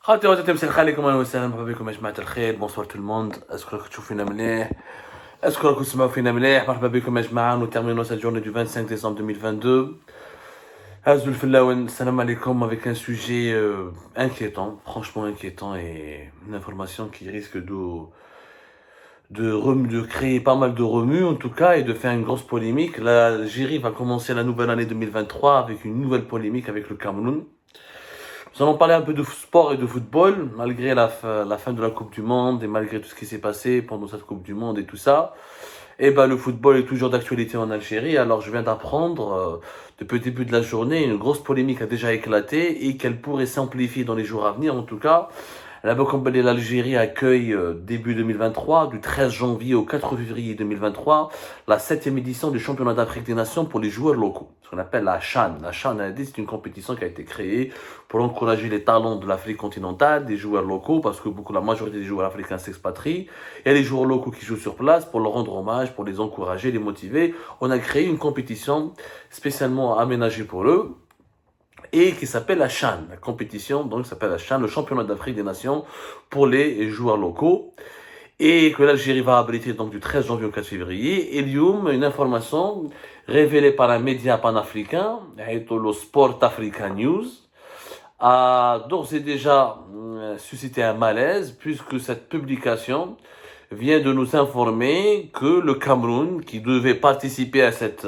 خاطر وقت مساء عليكم اهلا وسهلا مرحبا بكم يا جماعه الخير بونسوار تو الموند اسكو راكم تشوفونا مليح اسكو راكم تسمعوا فينا مليح مرحبا بكم يا جماعه نو تيرمينو سيت جورني دو 25 ديسمبر 2022 هازو الفلاون السلام عليكم avec un sujet inquiétant franchement inquiétant et une information qui risque de créer pas mal de remue en tout cas et de faire une grosse polémique. L'Algérie va commencer la nouvelle année 2023 avec une nouvelle polémique avec le Cameroun. Nous allons parler un peu de sport et de football, malgré la fin de la Coupe du Monde et malgré tout ce qui s'est passé pendant cette Coupe du Monde et tout ça. Et ben, le football est toujours d'actualité en Algérie. Alors, je viens d'apprendre, depuis le début de la journée, une grosse polémique a déjà éclaté et qu'elle pourrait s'amplifier dans les jours à venir. En tout cas, l'Algérie accueille début 2023, du 13 janvier au 4 février 2023, la 7e édition du championnat d'Afrique des Nations pour les joueurs locaux, ce qu'on appelle la CHAN. La CHAN, c'est une compétition qui a été créée pour encourager les talents de l'Afrique continentale, des joueurs locaux, parce que la majorité des joueurs africains s'expatrient. Il y a les joueurs locaux qui jouent sur place pour leur rendre hommage, pour les encourager, les motiver. On a créé une compétition spécialement aménagée pour eux, et qui s'appelle la CHAN, la compétition, donc s'appelle la CHAN, le championnat d'Afrique des Nations pour les joueurs locaux, et que l'Algérie va abriter donc du 13 janvier au 4 février. Et Lyoum, une information révélée par un média panafricain, le Sport Africa News, a d'ores et déjà suscité un malaise, puisque cette publication vient de nous informer que le Cameroun, qui devait participer à cette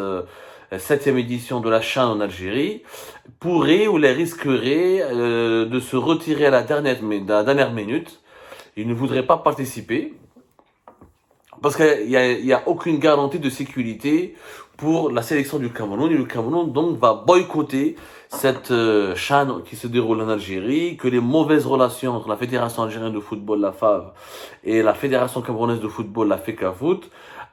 7e édition de la CHAN en Algérie, pourrait ou les risquerait de se retirer à la dernière minute. Il ne voudrait pas participer parce qu'il y a aucune garantie de sécurité pour la sélection du Cameroun. Et le Cameroun donc va boycotter cette CHAN qui se déroule en Algérie, que les mauvaises relations entre la Fédération algérienne de football, la FAV, et la Fédération camerounaise de football, la FECAFOOT,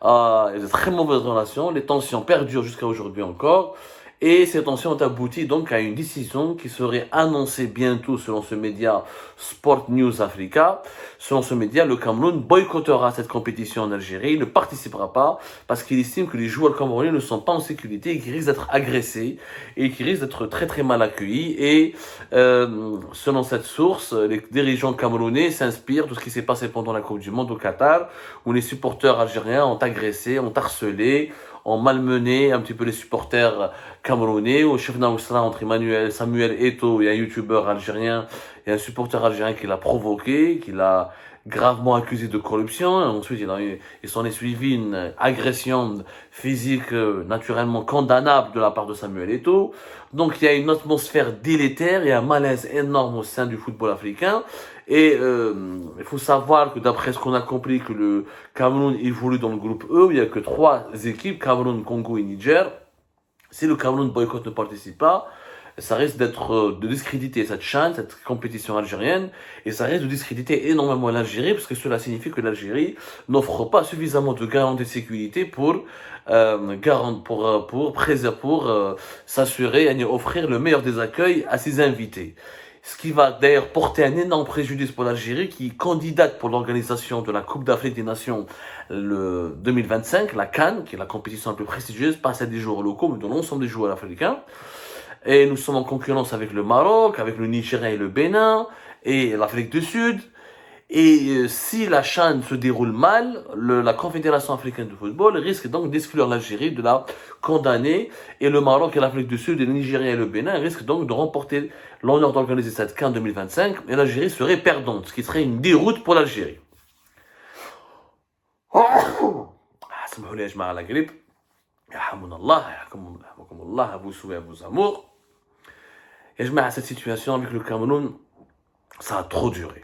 il y a de très mauvaises relations, les tensions perdurent jusqu'à aujourd'hui encore, et ces tensions ont abouti donc à une décision qui serait annoncée bientôt selon ce média Sport News Africa. Selon ce média, le Cameroun boycottera cette compétition en Algérie, il ne participera pas parce qu'il estime que les joueurs camerounais ne sont pas en sécurité et qu'ils risquent d'être agressés et qu'ils risquent d'être très très mal accueillis. Et selon cette source, les dirigeants camerounais s'inspirent de ce qui s'est passé pendant la Coupe du Monde au Qatar, où les supporters algériens ont agressé, ont harcelé, ont malmené un petit peu les supporters camerounais, au chef d'Aousra entre Samuel Eto'o et un youtubeur algérien, et un supporter algérien qui l'a provoqué, qui l'a gravement accusé de corruption. Ensuite, il s'en est suivi une agression physique naturellement condamnable de la part de Samuel Eto'o. Donc, il y a une atmosphère délétère et un malaise énorme au sein du football africain. Et il faut savoir que d'après ce qu'on a compris, que le Cameroun évolue dans le groupe E, il n'y a que 3 équipes, Cameroun, Congo et Niger. Si le Cameroun boycott ne participe pas, ça risque de discréditer cette CHAN, cette compétition algérienne, et ça risque de discréditer énormément l'Algérie, parce que cela signifie que l'Algérie n'offre pas suffisamment de garanties de sécurité pour s'assurer et offrir le meilleur des accueils à ses invités. Ce qui va d'ailleurs porter un énorme préjudice pour l'Algérie, qui candidate pour l'organisation de la Coupe d'Afrique des Nations le 2025, la CAN, qui est la compétition la plus prestigieuse, pas celle des joueurs locaux, mais de l'ensemble des joueurs africains. Et nous sommes en concurrence avec le Maroc, avec le Nigeria et le Bénin, et l'Afrique du Sud. Et si la CHAN se déroule mal, la Confédération africaine de football risque donc d'exclure l'Algérie, de la condamner, et le Maroc et l'Afrique du Sud, et le Nigeria et le Bénin risquent donc de remporter l'honneur d'organiser cette CAN 2025, et l'Algérie serait perdante, ce qui serait une déroute pour l'Algérie. سمحوا لي يا جماعة على قريب يرحمنا الله يرحمكم الله أبو سوي أبو زمور. يا جماعة, cette situation avec le Cameroun, ça a trop duré.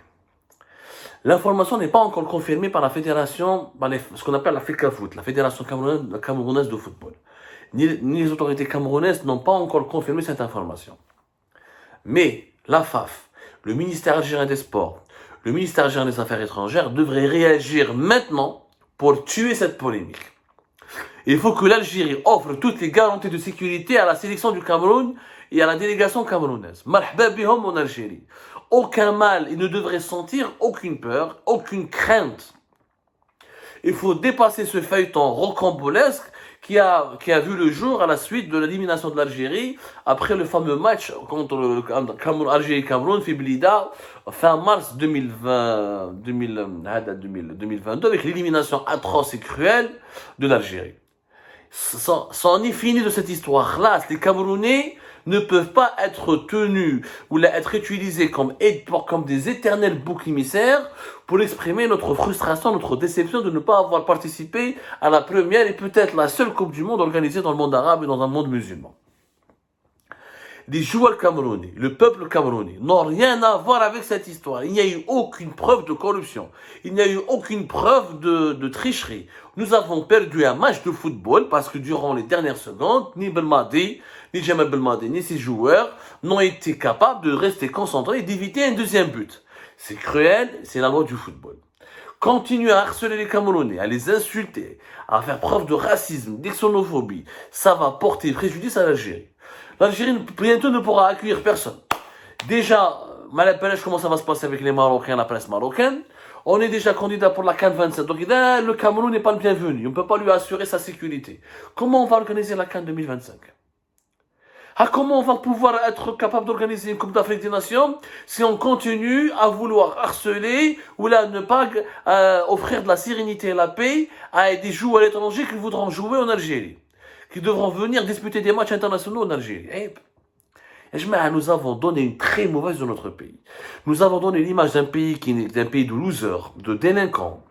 L'information n'est pas encore confirmée par la fédération, ce qu'on appelle la FECAFOOT, la Fédération camerounaise de football. Ni les autorités camerounaises n'ont pas encore confirmé cette information. Mais la FAF, le ministère algérien des Sports, le ministère algérien des Affaires étrangères devraient réagir maintenant pour tuer cette polémique. Il faut que l'Algérie offre toutes les garanties de sécurité à la sélection du Cameroun et à la délégation camerounaise. Marhaba bihom en Algérie. Aucun mal, ils ne devraient sentir aucune peur, aucune crainte. Il faut dépasser ce feuilleton rocambolesque qui a vu le jour à la suite de l'élimination de l'Algérie, après le fameux match contre Algérie-Cameroun, Fiblida, fin mars 2022, avec l'élimination atroce et cruelle de l'Algérie. C'en est fini de cette histoire-là. Les Camerounais ne peuvent pas être tenus ou être utilisés comme des éternels boucs émissaires pour exprimer notre frustration, notre déception de ne pas avoir participé à la première et peut-être la seule Coupe du Monde organisée dans le monde arabe et dans un monde musulman. Les joueurs camerounais, le peuple camerounais, n'ont rien à voir avec cette histoire. Il n'y a eu aucune preuve de corruption. Il n'y a eu aucune preuve de tricherie. Nous avons perdu un match de football parce que durant les dernières secondes, ni Belmadi, ni Jamal Belmadi, ni ses joueurs n'ont été capables de rester concentrés et d'éviter un deuxième but. C'est cruel, c'est la loi du football. Continuer à harceler les Camerounais, à les insulter, à faire preuve de racisme, d'xénophobie, ça va porter préjudice à l'Algérie. L'Algérie bientôt ne pourra accueillir personne. Déjà, Malapelech, comment ça va se passer avec les Marocains, la presse marocaine? On est déjà candidat pour la CAN 27. Donc, le Cameroun n'est pas le bienvenu. On ne peut pas lui assurer sa sécurité. Comment on va organiser la CAN 2025? Comment on va pouvoir être capable d'organiser une Coupe d'Afrique des Nations si on continue à vouloir harceler ou là ne pas offrir de la sérénité et la paix à des joueurs étrangers qui voudront jouer en Algérie, qui devront venir disputer des matchs internationaux en Algérie. Nous avons donné une très mauvaise de notre pays. Nous avons donné l'image d'un pays d'un pays de losers, de délinquants,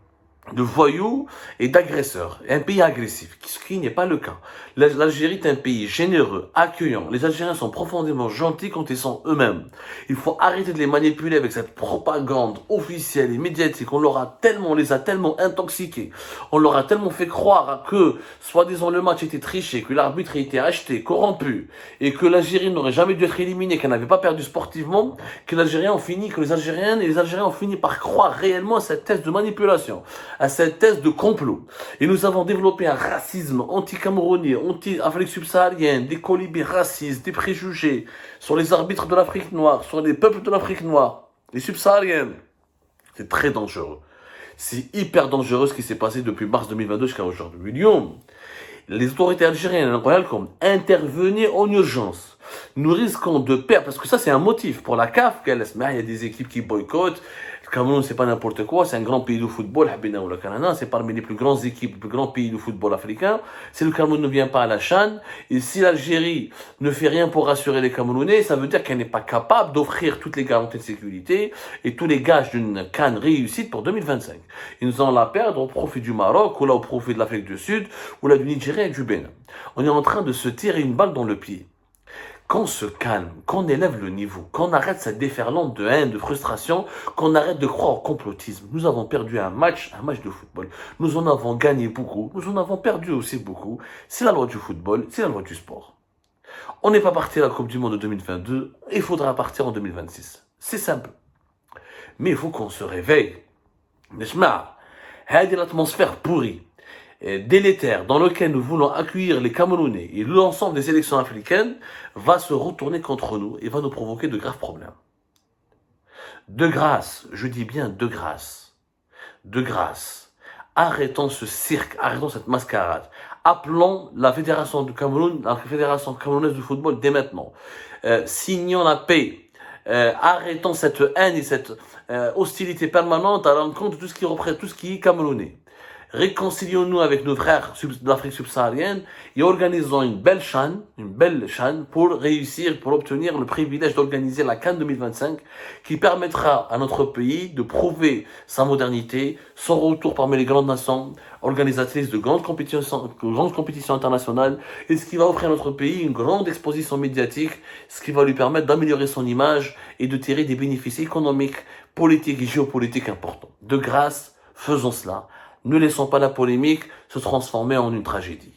de voyous et d'agresseurs. Un pays agressif, ce qui n'est pas le cas. L'Algérie est un pays généreux, accueillant. Les Algériens sont profondément gentils quand ils sont eux-mêmes. Il faut arrêter de les manipuler avec cette propagande officielle et médiatique. On les a tellement intoxiqués. On leur a tellement fait croire que, soi-disant, le match était triché, que l'arbitre était acheté, corrompu, et que l'Algérie n'aurait jamais dû être éliminée, qu'elle n'avait pas perdu sportivement, que les Algériens ont fini par croire réellement à cette thèse de manipulation, à cette thèse de complot. Et nous avons développé un racisme anti-camerounais, anti-Afrique subsaharienne, des colibés racistes, des préjugés sur les arbitres de l'Afrique noire, sur les peuples de l'Afrique noire, les subsahariennes. C'est très dangereux. C'est hyper dangereux ce qui s'est passé depuis mars 2022 jusqu'à aujourd'hui. Lyon, les autorités algériennes intervenaient en urgence. Nous risquons de perdre, parce que ça c'est un motif pour la CAF, il y a des équipes qui boycottent. Le Cameroun, c'est pas n'importe quoi, c'est un grand pays de football, c'est parmi les plus grandes équipes, les plus grands pays de football africain. Si le Cameroun ne vient pas à la CHAN, et si l'Algérie ne fait rien pour rassurer les Camerounais, ça veut dire qu'elle n'est pas capable d'offrir toutes les garanties de sécurité et tous les gages d'une CAN réussite pour 2025. Et nous allons la perdre au profit du Maroc, ou là au profit de l'Afrique du Sud, ou là du Nigeria et du Bénin. On est en train de se tirer une balle dans le pied. Qu'on se calme, qu'on élève le niveau, qu'on arrête cette déferlante de haine, de frustration, qu'on arrête de croire au complotisme. Nous avons perdu un match de football. Nous en avons gagné beaucoup, nous en avons perdu aussi beaucoup. C'est la loi du football, c'est la loi du sport. On n'est pas parti à la Coupe du Monde de 2022, il faudra partir en 2026. C'est simple. Mais il faut qu'on se réveille. L'atmosphère pourrie, délétère dans lequel nous voulons accueillir les Camerounais et l'ensemble des élections africaines va se retourner contre nous et va nous provoquer de graves problèmes. De grâce, je dis bien de grâce, arrêtons ce cirque, arrêtons cette mascarade. Appelons la Fédération du Cameroun, la Fédération camerounaise de football dès maintenant. Signons la paix. Arrêtons cette haine et cette hostilité permanente à l'encontre de tout ce qui représente, tout ce qui est camerounais. Réconcilions-nous avec nos frères d'Afrique subsaharienne et organisons une belle CHAN pour réussir, pour obtenir le privilège d'organiser la CAN 2025 qui permettra à notre pays de prouver sa modernité, son retour parmi les grandes nations organisatrices de grandes compétitions internationales et ce qui va offrir à notre pays une grande exposition médiatique, ce qui va lui permettre d'améliorer son image et de tirer des bénéfices économiques, politiques et géopolitiques importants. De grâce, faisons cela. Ne laissons pas la polémique se transformer en une tragédie.